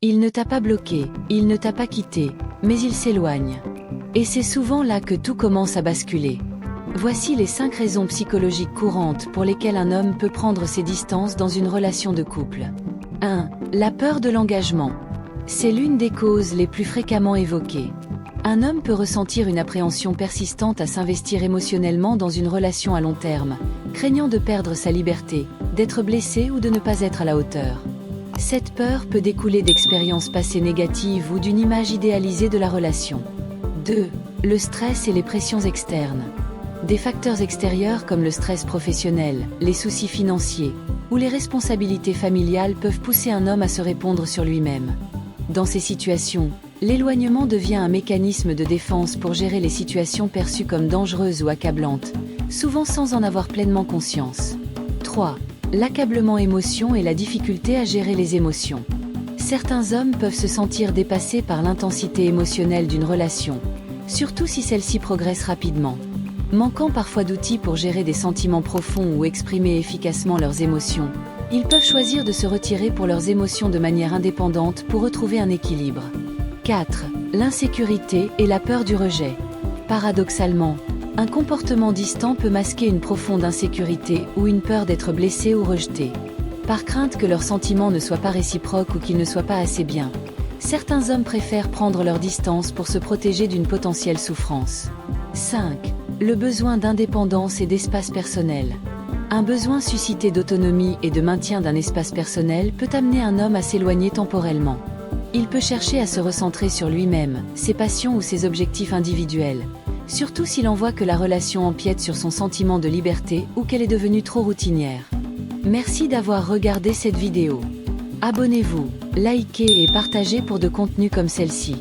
Il ne t'a pas bloqué, il ne t'a pas quitté, mais il s'éloigne. Et c'est souvent là que tout commence à basculer. Voici les 5 raisons psychologiques courantes pour lesquelles un homme peut prendre ses distances dans une relation de couple. 1. La peur de l'engagement. C'est l'une des causes les plus fréquemment évoquées. Un homme peut ressentir une appréhension persistante à s'investir émotionnellement dans une relation à long terme, craignant de perdre sa liberté, d'être blessé ou de ne pas être à la hauteur. Cette peur peut découler d'expériences passées négatives ou d'une image idéalisée de la relation. 2. Le stress et les pressions externes. Des facteurs extérieurs comme le stress professionnel, les soucis financiers ou les responsabilités familiales peuvent pousser un homme à se répondre sur lui-même. Dans ces situations, l'éloignement devient un mécanisme de défense pour gérer les situations perçues comme dangereuses ou accablantes, souvent sans en avoir pleinement conscience. 3. L'accablement émotion et la difficulté à gérer les émotions. Certains hommes peuvent se sentir dépassés par l'intensité émotionnelle d'une relation, surtout si celle-ci progresse rapidement. Manquant parfois d'outils pour gérer des sentiments profonds ou exprimer efficacement leurs émotions, ils peuvent choisir de se retirer pour leurs émotions de manière indépendante pour retrouver un équilibre. 4. L'insécurité et la peur du rejet. Paradoxalement, un comportement distant peut masquer une profonde insécurité ou une peur d'être blessé ou rejeté. Par crainte que leurs sentiments ne soient pas réciproques ou qu'ils ne soient pas assez bien, certains hommes préfèrent prendre leur distance pour se protéger d'une potentielle souffrance. 5. Le besoin d'indépendance et d'espace personnel. Un besoin suscité d'autonomie et de maintien d'un espace personnel peut amener un homme à s'éloigner temporellement. Il peut chercher à se recentrer sur lui-même, ses passions ou ses objectifs individuels, surtout s'il en voit que la relation empiète sur son sentiment de liberté ou qu'elle est devenue trop routinière. Merci d'avoir regardé cette vidéo. Abonnez-vous, likez et partagez pour de contenus comme celle-ci.